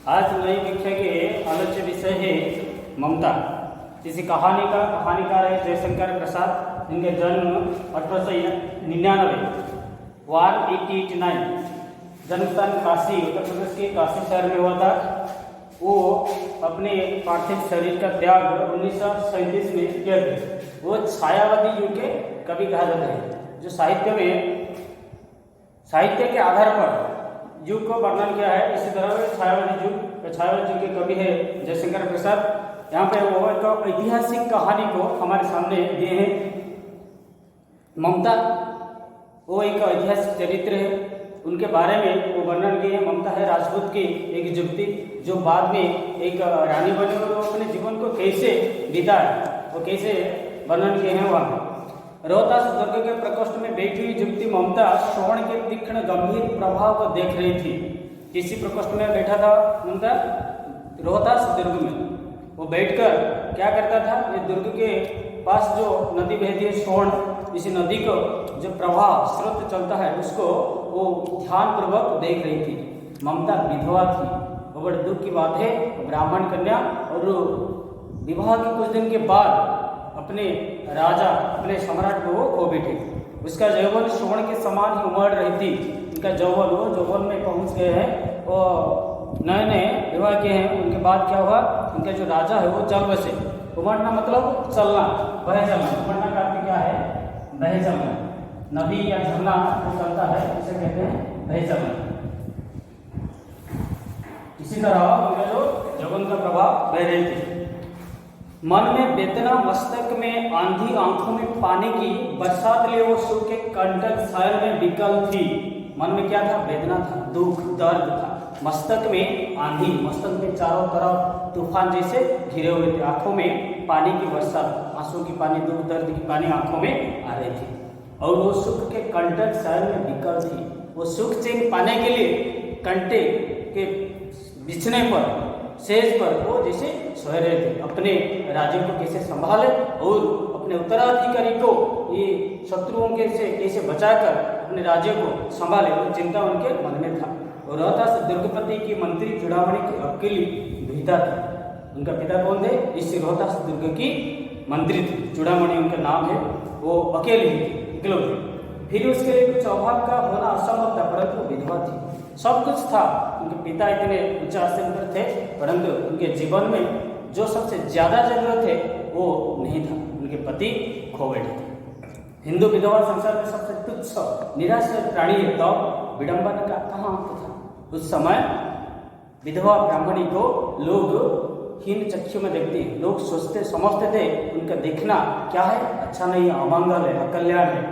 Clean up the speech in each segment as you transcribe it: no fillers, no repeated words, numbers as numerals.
आज नई व्याख्या के आलोच्य विषय है ममता। इसी कहानीकार है जयशंकर प्रसाद, जिनके जन्म 1899 1889 जन्मस्थान काशी, उत्तर प्रदेश के काशी शहर में हुआ था। वो अपने पार्थिव शरीर का त्याग 1937 में किया था। वो छायावादी युग के कवि कहा जाता है, जो साहित्य के आधार पर युग को वर्णन किया है। इसी तरह छायावादी युग के कवि है जयशंकर प्रसाद। यहाँ पे वो एक ऐतिहासिक कहानी को हमारे सामने दिए हैं। ममता वो एक ऐतिहासिक चरित्र है, उनके बारे में वो वर्णन किए हैं। ममता है राजपूत की एक युवती, जो बाद में एक रानी बनी और वो अपने जीवन को कैसे बिताए वो कैसे वर्णन किए हैं वहाँ। रोहतास दुर्ग के प्रकोष्ठ में बैठी हुई युवती ममता श्रवण के तीक्ष्ण गंभीर प्रभाव को देख रही थी। किसी प्रकोष्ठ में बैठा था ममता? रोहतास दुर्ग में। वो बैठकर क्या करता था? ये दुर्ग के पास जो नदी बहती है श्रवण, इसी नदी को जो प्रवाह स्रोत चलता है उसको वो ध्यान पूर्वक देख रही थी। ममता विधवा थी। वो बड़े दुख की बात है, ब्राह्मण कन्या, और विवाह के कुछ दिन के बाद अपने राजा, अपने सम्राट को वो खो बैठे। उसका यौवन श्रवण के समान ही उमड़ रही थी। उनका यौवन में पहुंच गए हैं, वो नए विवाह किए हैं। उनके बाद क्या हुआ? उनका जो राजा है वो चल बसे। उमड़ना मतलब चलना, बह चलना। उमड़ना का अर्थ क्या है? बह चलना। नदी या झरना जो चलता है उसे कहते हैं बह चलना। इसी तरह उनका जो यौवन का प्रभाव बह रही थी। मन में वेदना, मस्तक में आंधी, आंखों में पानी की बरसात लिए वो सुख के कंटक शहर में विकल थी। मन में क्या था? वेदना था, दुख, दर्द था। मस्तक में आंधी, मस्तक में चारों तरफ तूफान जैसे घिरे हुए थे। आंखों में पानी की बरसात, आंसू की पानी, दुख दर्द की पानी आंखों में आ रही थी। और वो सुख के कंटक शहर में विकल थी। वो सुख चैन पाने के लिए कंटे के बिछने पर, सेज पर वो जैसे सोए रहे थे। अपने राज्य को कैसे संभाले और अपने उत्तराधिकारी को ये शत्रुओं के से कैसे बचाकर अपने राज्य को संभाले, वो चिंता उनके मन में था। और रोहतास दुर्गपति की मंत्री चूड़ामणि की अकेली दुहिता थी। उनका पिता कौन थे? इस रोहतास दुर्ग की मंत्री थी, चूड़ामणि उनका नाम है। वो अकेली इकलौती। फिर उसके लिए कुछ अभाव का होना असंभव था, परंतु विधवा थी। सब कुछ था। उनके पिता इतने उच्च आसन पर थे, परंतु उनके जीवन में जो सबसे ज्यादा जरूरत है वो नहीं था। उनके पति खो बैठे थे। हिंदू विधवा संसार में सबसे तुच्छ निराश्रित प्राणी है, तो विडंबन का कहाँ अंत था? उस समय विधवा ब्राह्मणी को लोग हीन चक्षु में देखते हैं। लोग समझते थे उनका देखना क्या है? अच्छा नहीं, अमंगल है, अकल्याण है।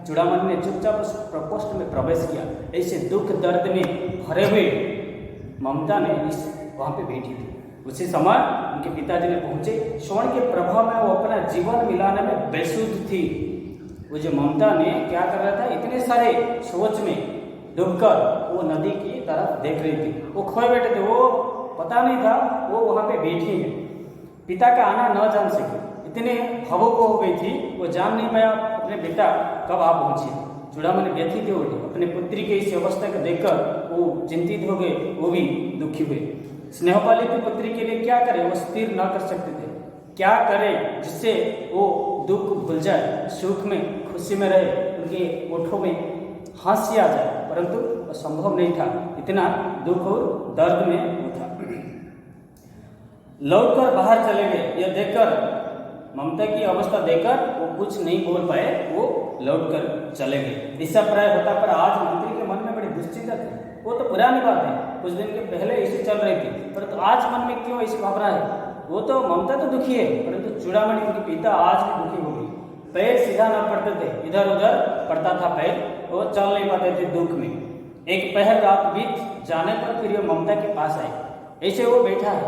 चूड़ामणि ने चुपचाप उस प्रकोष्ठ में प्रवेश किया। ऐसे दुख दर्द में भरे हुए ममता ने वहां पे बैठी थी। उसी समय उनके पिताजी ने पहुंचे। श्रवण के प्रभाव में वो अपना जीवन मिलाने में बेसुध थी। वो जो ममता ने क्या कर रहा था? इतने सारे सोच में डूबकर वो नदी की तरफ देख रही थी। वो खोए बैठे थे, वो पता नहीं था वो वहां पे बैठी है। पिता का आना न जान सके, इतने भावुक हो गई थी, वो जान नहीं पाया अपने बेटा कब आ पहुंचे। चूड़ामणि व्यथित हो गए। अपने पुत्री के इस अवस्था को देखकर वो चिंतित हो गए, वो भी दुखी हुए। स्नेहपालित पुत्री के लिए क्या करे? वो स्थिर न कर सकते थे। क्या करे जिससे वो दुख भूल जाए, सुख में, खुशी में रहे, उनके ओठों में हंसी आ जाए, परंतु वो संभव नहीं था। इतना दुख और दर्द में वो था। लौटकर बाहर चले गए। यह देखकर, ममता की अवस्था देखकर वो कुछ नहीं बोल पाए, वो लौटकर चले गए। दिशा प्राय होता, पर आज मंत्री के मन में बड़ी दुश्चिंता थी। वो तो पुरानी बात है, कुछ दिन के पहले ऐसी चल रही थी, परंतु आज मन में क्यों ऐसी भावना है? वो तो ममता तो दुखी है, परंतु चूड़ामणि उनके पिता आज भी दुखी हो गई। पैर सीधा न पड़ते थे, इधर उधर पड़ता था पैर, वो चल नहीं पाते थे दुख में। एक पहर रात बीत जाने पर फिर वो ममता के पास आई। ऐसे वो बैठा है।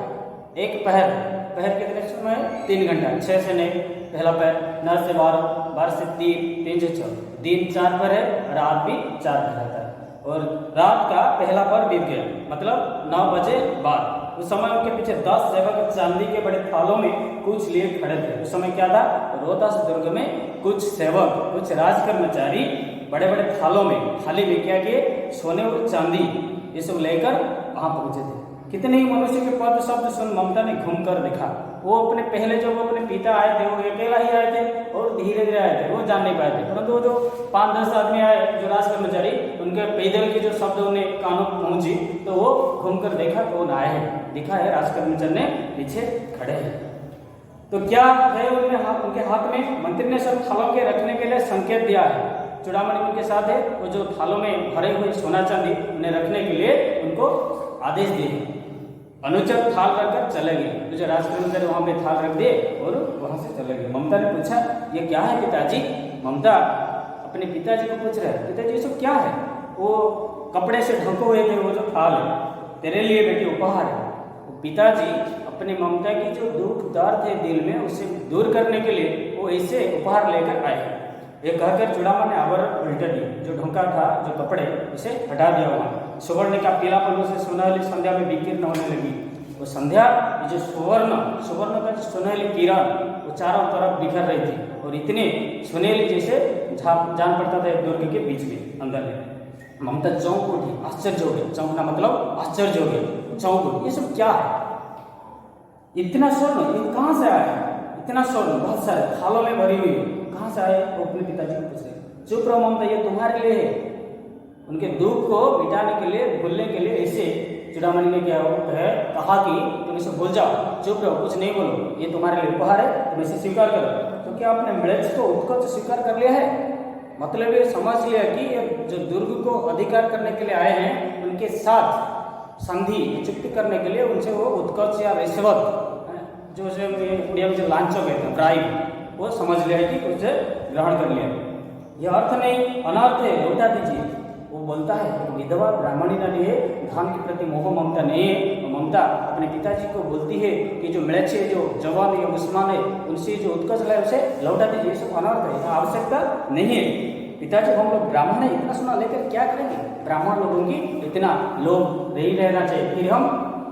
एक पहर कितने समय? 3 घंटा। 6 से नहीं, पहला पहर 9 से 12, 12 से 3, 3 से 4, दिन 4 पर है, रात भी 4 पर रहता है। और रात का पहला पर बीत गया, मतलब 9 बजे बाद। उस समय उनके पीछे 10 सेवक चांदी के बड़े थालों में कुछ लिए खड़े थे। उस समय क्या था? रोहतास दुर्ग में कुछ सेवक, कुछ राज कर्मचारी बड़े बड़े थालों में, थाली में क्या किए? सोने और चांदी ये सब लेकर वहां पहुंचे थे। कितने ही मनुष्य के पद शब्द सुन ममता ने घूम कर देखा। वो अपने पहले जो वो अपने पिता आए थे वो अकेला ही आए थे और धीरे धीरे आए थे, वो जान नहीं पाए थे, परंतु वो जो 5-10 आदमी आए जो राज कर्मचारी, उनके पैदल के जो शब्द उन्हें कानों पहुंची तो वो घूम कर देखा कौन आए हैं, दिखा है राज कर्मचारी ने पीछे खड़े हैं। तो क्या है उनके हाथ में? मंत्री ने सब थालों के रखने के लिए संकेत दिया है। चूड़ामणि उनके साथ है, वो जो थालों में भरे हुए सोना चांदी उन्हें रखने के लिए उनको आदेश दिए। अनुचर थाल रखकर चले गए, तो जो राजकर्मचारी वहां पे थाल रख दिए और वहां से चले गए। ममता ने पूछा ये क्या है पिताजी? ममता अपने पिताजी को पूछ रहे हैं, पिताजी ये सब क्या है? वो कपड़े से ढके हुए थे, वो जो थाल है तेरे लिए बेटी उपहार है। पिताजी अपनी ममता की जो दुख दर्द है दिल में उसे दूर करने के लिए वो ऐसे उपहार लेकर आए। ये कहकर चूड़ामणि ने आवरण उल्टा दिया, जो ढका था जो कपड़े उसे हटा दिया। वहां सुवर्ण का पीला पल्लू से सुनहली संध्या में विकीर्ण होने लगी। वो संध्या जो सुवर्ण का सुनहली किरण वो चारों तरफ बिखर रही थी और इतने सुनहली जैसे जान पड़ता था दुर्ग के बीच में अंदर में। ममता चौंक उठी, आश्चर्य हो गई। चौंकना मतलब आश्चर्य हो गई, चौंक उठी, ये सब क्या है? इतना स्वर्ण ये कहाँ से आया? इतना स्वर्ण बहुत सारे थालों में भरी हुई कहाँ से आए? वो अपने पिताजी को पूछ रहे। चुप रहो ममता, ये तुम्हारे लिए है। उनके दुख को मिटाने के लिए, भूलने के लिए ऐसे चूड़ामणि ने क्या है कहा कि तुम इसे भूल जाओ, चुप रहो, कुछ नहीं बोलो, ये तुम्हारे लिए उपहार है, तुम इसे स्वीकार करो। तो क्या आपने म्लेच्छ को उत्कर्ष स्वीकार कर लिया है? मतलब ये समझ लिया कि जो दुर्ग को अधिकार करने के लिए आए हैं उनके साथ संधि चुक्ति करने के लिए उनसे वो उत्कर्ष या रिश्वत जो उड़िया में जो लांछो कहते हैं ब्राइब, वो समझ लिया है कि उसे ग्रहण कर लिया। यह अर्थ नहीं अनर्थ है, लौटा दीजिए। वो बोलता है विधवा ब्राह्मणी ने लिए धन के प्रति मोह ममता नहीं है। तो ममता अपने पिताजी को बोलती है कि जो म्लेच्छ जो जवान या मुसलमान है उनसे जो उत्कर्ष है उसे लौटा दीजिए, सब अनर्थ है, आवश्यकता नहीं है। पिताजी हम लोग ब्राह्मण है, इतना सोना लेकर क्या करेंगे? ब्राह्मण लोगों की इतना लोभ नहीं रहना चाहिए, फिर हम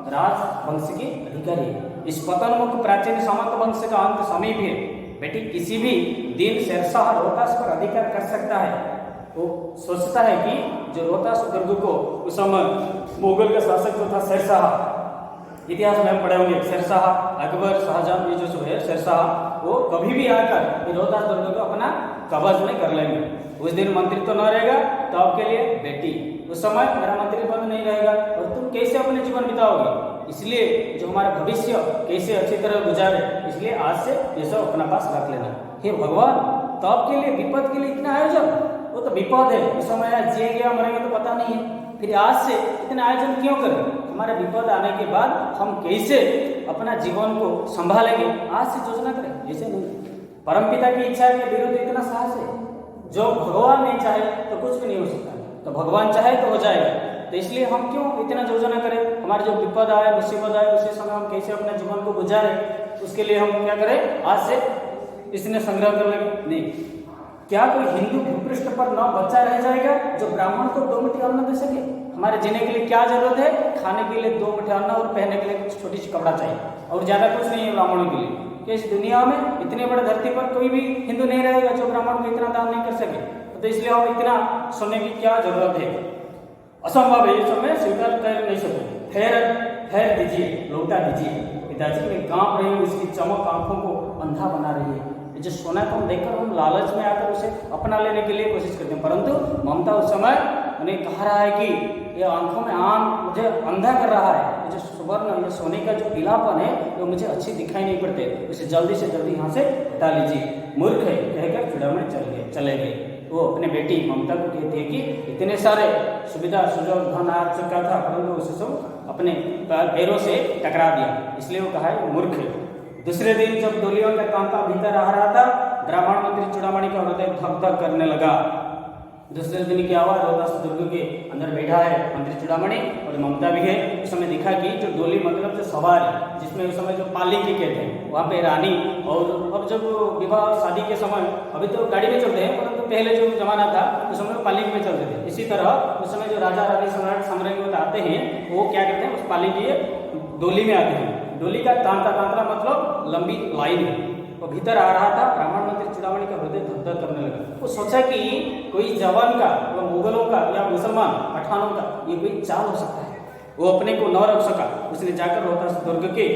राजवंश के अधिकारी। इस पतनमुख प्राचीन सामंत वंश का अंत समीप है। बेटी किसी भी दिन शेरशाह रोहतास पर अधिकार कर सकता है। वो सोचता है कि जो रोहतास दुर्ग को उस समय मुगल का शासक जो था शेरशाह, इतिहास में हम पढ़े होंगे, शेरशाह अकबर शाहजहां ये जो सब है शेरशाह, वो कभी भी आकर रोहतास दुर्ग को अपना कब्ज में कर लेंगे। उस दिन मंत्री तो न रहेगा तो आपके लिए बेटी, उस समय मेरा मंत्री पद नहीं रहेगा और तुम कैसे अपने जीवन बिताओगे? इसलिए जो हमारा भविष्य कैसे अच्छी तरह गुजारे, इसलिए आज से ये सब अपना पास रख लेना। हे भगवान, तो आपके लिए विपद के लिए इतना आयोजन? वो तो विपद है, उस समय जिएंगे या मरेंगे तो पता नहीं है, फिर आज से इतना आयोजन क्यों करें? हमारे विपद आने के बाद हम कैसे अपना जीवन को संभालेंगे, आज से योजना करें। जैसे नहीं, परमपिता की इच्छा के विरुद्ध इतना साहस है। जो भगवान नहीं चाहे तो कुछ भी नहीं हो सकता, तो भगवान चाहे तो हो जाएगा। तो इसलिए हम क्यों इतना योजना करें? हमारे जो विपद आए, मुसीबत आए, उसी समय हम कैसे अपने जीवन को गुजारे, उसके लिए हम क्या करें? आज से इसने संग्रह कर लेंगे। नहीं, क्या कोई हिंदू भूपृष्ठ पर न बच्चा रह जाएगा जो ब्राह्मण को 2 मुट्ठी अन्न दे सके? हमारे जीने के लिए क्या जरूरत है? खाने के लिए 2 मुट्ठी अन्न और पहनने के लिए कुछ छोटी सी कपड़ा चाहिए, और ज्यादा कुछ नहीं है ब्राह्मणों के लिए। कि इस दुनिया में इतने बड़े धरती पर कोई भी हिंदू नहीं रहेगा जो ब्राह्मण को इतना दान नहीं कर सके। तो इसलिए हम इतना सोने की क्या जरूरत है? असंभव है, ये सब मैं स्वीकार कर नहीं सकूं। ठहर दीजिए, लौटा दीजिए। पिताजी के कांप रही उसकी चमक आंखों को अंधा बना रही है। जो सोना को हम देखकर हम लालच में आकर उसे अपना लेने के लिए कोशिश करते हैं, परंतु ममता उस समय उन्हें कह रहा है कि ये आंखों में मुझे अंधा कर रहा है। ये जो सुवर्ण, ये सोने का जो पीलापन है वो मुझे अच्छी दिखाई नहीं पड़ते, उसे जल्दी से जल्दी यहाँ से हटा लीजिए। मूर्ख है कहकर चूड़ामणि चले गए। वो अपने बेटी ममता को कहती है कि इतने सारे सुविधा सुजोग धन आ चुका था, परंतु उसे सब अपने पैरों से टकरा दिया, इसलिए वो कहा है मूर्ख है। दूसरे दिन जब डोलियों का कांता भीतर आ रहा था, ब्राह्मण मंत्री चूड़ामणि का हृदय धक धक करने लगा। दूसरे दिन की आवाज रोहतास दुर्ग के अंदर बैठा है मंत्री चूड़ामणि और ममता भी है। उस समय दिखा कि जो डोली मतलब जो सवारी, जिसमें उस समय जो पालिकी कहते हैं, वहाँ पे रानी और जब विवाह शादी के समय, अभी तो गाड़ी में चलते हैं, परंतु पहले जो जमाना था उस समय पालिकी में चलते थे। इसी तरह उस समय जो राजा रानी सम्राट साम्राज्य आते हैं वो क्या करते हैं, उस पालिकी डोली में आते हैं। डोली का तांता मतलब लंबी लाइन है, वो भीतर आ रहा था। ब्राह्मण मंत्री चूड़ामणि का हृदय धक धक करने लगा। वो सोचा कि कोई जवान का या मुगलों का या मुसलमान पठानों का ये कोई चाल हो सकता है। वो अपने को न रख सका, उसने जाकर रोहतास दुर्ग के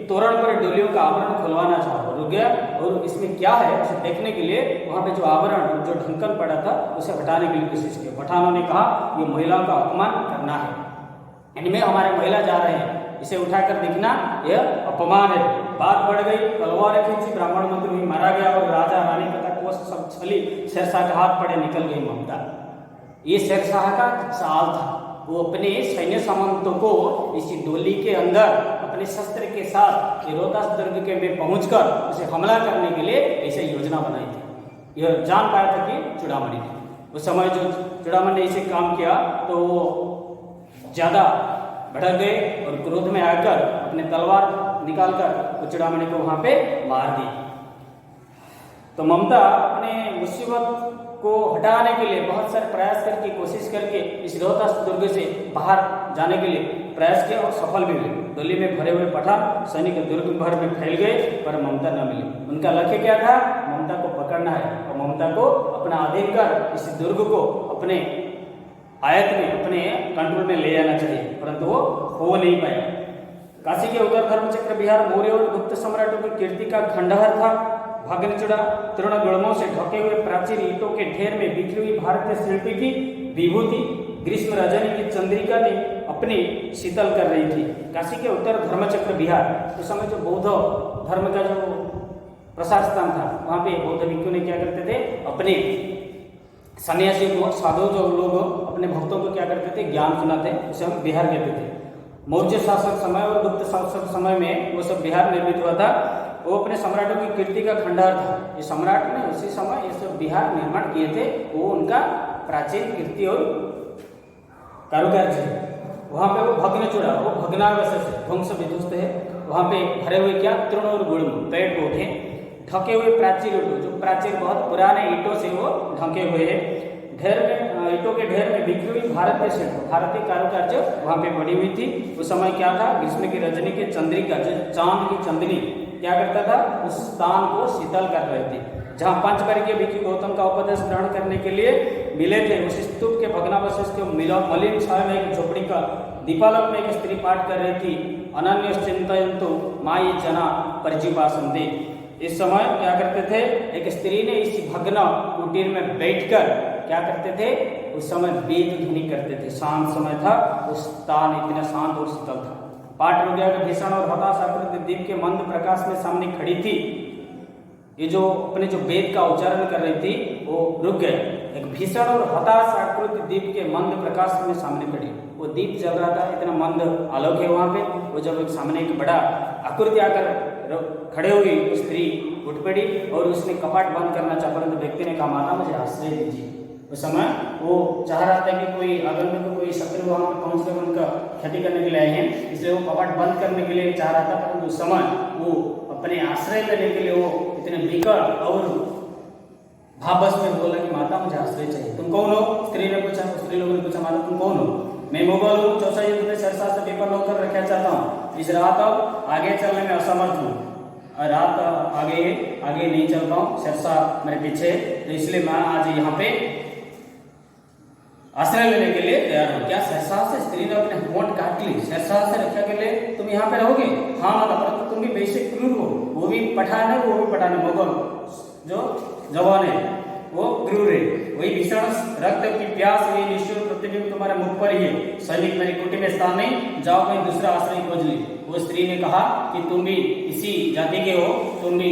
तोरण पर डोलियों का आवरण खुलवाना चाहा, रुक गया। और इसमें क्या है उसे देखने के लिए वहां पे जो आवरण जो ढक्कन पड़ा था उसे हटाने के लिए कोशिश की। पठानों ने कहा ये महिलाओं का अपमान करना है, इनमें हमारे महिला जा रहे हैं, इसे उठाकर देखना यह अपमान है। बात बढ़ गई, तलवार खींची, ब्राह्मण मंत्री भी मारा गया और राजा रानी तथा कोष सब छली शेरशाह के हाथ पड़े निकल गई ममता। ये शेरशाह का चाल था, वो अपने सैन्य सामंतों को इसी डोली के अंदर अपने शस्त्र के साथ रोहतास दुर्ग के में पहुंचकर उसे हमला करने के लिए ऐसे योजना बनाई थी। यह जान पाया था कि चूड़ामणि ने उस समय जो चूड़ामणि ने इसे काम किया तो वो ज्यादा भड़क गए और क्रोध में आकर अपने तलवार निकालकर चूड़ामणि को वहां पे मार दी। तो ममता अपने मुसीबत को हटाने के लिए बहुत सारे प्रयास करके कोशिश करके इस रोहतास दुर्ग से बाहर जाने के लिए प्रयास किया और सफल भी हुए। दिल्ली में भरे हुए पठान सैनिक दुर्ग भर में फैल गए पर ममता न मिली। उनका लक्ष्य क्या था? ममता को पकड़ना है और ममता को अपना अधीन कर इस दुर्ग को अपने आयत में अपने कंट्रोल में ले आना चाहिए, परंतु वो हो नहीं पाया। काशी के उत्तर धर्मचक्र बिहार मौर्य और गुप्त सम्राटों की कीर्ति का खंडहर था। भग्नचूड़ा तृणगुल्मों से ढके हुए प्राचीन ईंटों के ढेर में बिखरी हुई भारतीय शिल्पी की विभूति ग्रीष्म रजनी की चंद्रिका ने अपनी शीतल कर रही थी। काशी के उत्तर धर्मचक्र बिहार उस समय जो बौद्ध धर्म का जो प्रसार स्थान था, वहां पे बौद्ध भिक्षु ने क्या करते थे, अपने सन्यासी को, साधु जो लोग अपने भक्तों को क्या करते थे, ज्ञान सुनाते, उसे हम बिहार कहते थे। मौर्य शासक समय और गुप्त शासक समय में वो सब बिहार निर्मित हुआ था। वो अपने सम्राटों की कीर्ति का खंडहर था। ये सम्राट ने उसी समय ये सब बिहार निर्माण किए थे, वो उनका प्राचीन कीर्ति और कारुकार्य है। वहाँ पे वो भग्नचूड़ा, वो भग्नावशेष है, ध्वंस विध्वस्त है। वहाँ पे भरे हुए क्या, तृण और गुल्म पेड़ पौधे, ढके हुए प्राचीर ईंटों, जो प्राचीर बहुत पुराने ईंटों से वो ढके हुए हैं। ढेर में ईंटों के ढेर में बिखरी हुई भारतीय शिल्प, भारतीय कारुकार्य वहाँ पे पड़ी हुई थी। उस समय क्या था, ग्रीष्म की रजनी के चंद्रिका, जो चांद की चंदनी क्या करता था, उस स्थान को शीतल कर रही थी। जहाँ पंचवर्गीय भिक्षु गौतम का उपदेश ग्रहण करने के लिए मिले थे, उस स्तूप के भग्नावशेष के मलिन छाया में एक झोपड़ी का दीपालोक में एक स्त्री पाठ कर रही थी, अनन्य चिंतयन्तु माई जना परिजीवासन दे। इस समय क्या करते थे, एक स्त्री ने इस भग्न कुटीर में बैठकर क्या करते थे, उस समय वेद ध्वनि करते थे। शांत समय था, उस स्थान इतना शांत और शीतल था। पाठ रुक गया कि भीषण और हताश आकृति दीप के मंद प्रकाश में सामने खड़ी थी। ये जो अपने जो वेद का उच्चारण कर रही थी वो रुक गए। एक भीषण और हताश आकृति दीप के मंद प्रकाश में सामने खड़ी, वो दीप जल रहा था, इतना मंद आलोक है वहां पे। वो जब एक सामने एक बड़ा आकृति आकर खड़े हुई, वो स्त्री उठ पड़ी और उसने कपाट बंद करना चाहा, परंतु व्यक्ति ने कहा माता मुझे आश्रय दीजिए। उस समय वो चाह रहा था कि कोई अगर में कोई शत्रु वहां पर पहुंच कर उनका क्षति करने के लिए आए हैं, इसलिए वो कपाट बंद करने के लिए चाह रहा था, परंतु उस समय वो अपने आश्रय लेने के लिए वो इतने विकट और भाववश में बोला कि माता मुझे आश्रय चाहिए। तुम कौन हो? स्त्री ने पूछा, स्त्री लोगों ने पूछा माता तुम कौन हो? मैं मुगल हूँ, चौसा युद्ध में शेरशाह से विफल होकर रखना चाहता हूँ। इस रात अब आगे चलने में असमर्थ हूँ, और रात आगे नहीं चल पाऊँ, शेरशाह मेरे पीछे, तो इसलिए मैं आज यहाँ पे आश्रय लेने के लिए तैयार हूँ। क्या शेरशाह से? स्त्री ने अपने होंठ काट ली। शेरशाह से रक्षा के लिए तुम यहाँ पे रहोगे? हाँ माता, परंतु तुम भी वैसे क्रूर हो, वो भी पठान है, वो भी पठान है, मुगल जो जवान है वो क्रूर है। वही भीषण रक्त की प्यास, वही निष्ठुर प्रतिबिंब तुम्हारे मुख पर ही है। सैनिक मेरी कुटी में स्थान नहीं, जाओ कहीं दूसरा आश्रय खोज ली। वो स्त्री ने कहा कि तुम भी इसी जाति के हो, तुम भी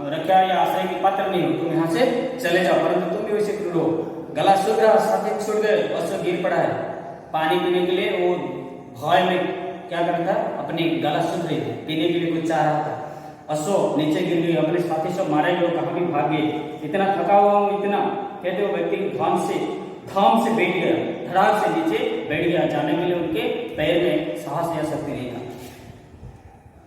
रक्षा या आश्रय की पात्र नहीं हो, तुम यहाँ से चले जाओ, परंतु तुम भी वैसे क्रूर हो। गला सूख रहा, साथी छूट गए, वस्त्र गिर पड़ा है। पानी पीने के लिए वो भय में क्या कर रहा था, अपनी गला सूख रही थी, पीने के लिए कुछ चाह रहा था। असो नीचे गिर गई, अपने साथी से मारे गए, कहाँ भी भाग गए। इतना थका हुआ हूँ, इतना कहते हो व्यक्ति धाम से बैठ गया, धड़ाक से नीचे बैठ गया। जाने के लिए उनके पैर में साहस या शक्ति नहीं था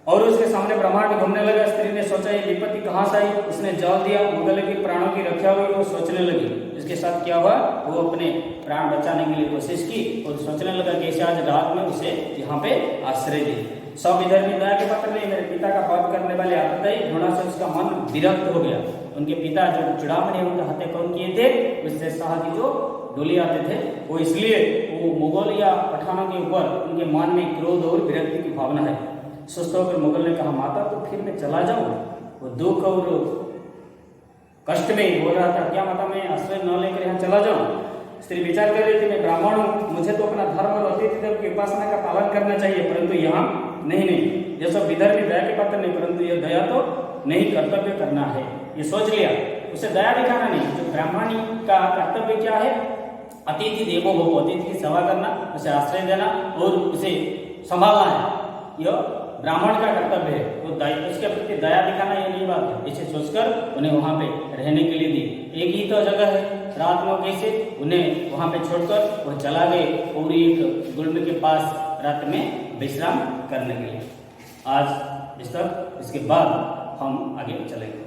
और उसके सामने ब्रह्मांड घूमने लगा। स्त्री ने सोचा ये विपत्ति कहाँ से आई, उसने जल दिया, मुगल के प्राणों की रक्षा हुई। वो सोचने लगी इसके साथ क्या हुआ, वो अपने प्राण बचाने के लिए कोशिश की और सोचने लगा कि ऐसे आज रात में उसे यहाँ पे आश्रय दी। सब इधर भी दया के पात्र नहीं, मेरे पिता का पाप करने वाले आतताई घृणा से उसका मन विरक्त हो गया। उनके पिता जो चूड़ामणि उनके हत्या कौन किए थे, उससे शाह की जो डोली आते थे, वो इसलिए वो मुगल या पठानों के ऊपर उनके मन में क्रोध और विरक्ति की भावना है। सुस्त होकर मुगल ने कहा, माता तो फिर मैं चला जाऊं। वो दुख और कष्ट में बोल रहा था, क्या माता मैं आश्रय न लेकर यहाँ चला जाऊं। स्त्री विचार कर रही थी, मैं ब्राह्मण हूँ, मुझे तो अपना धर्म और अतिथि देव की उपासना का पालन करना चाहिए, परंतु यहाँ नहीं, ये सब विधर्मी दया के पात्र नहीं, परंतु ये दया तो नहीं, कर्तव्य करना है। ये सोच लिया, उसे दया दिखाना नहीं। जो ब्राह्मणी का कर्तव्य क्या है, अतिथि देवो भव, अतिथि की सेवा करना, उसे आश्रय देना और उसे संभालना है, यह ब्राह्मण का कर्तव्य है। तो उसके प्रति दया दिखाना ये नहीं बात है। इसे सोचकर उन्हें वहां पे रहने के लिए दी। एक ही तो जगह है, रात में कैसे उन्हें वहां पे छोड़कर वो चला गए और एक गुल्म के पास रात में विश्राम करने के लिए। आज इस तक, इसके बाद हम आगे चलेंगे।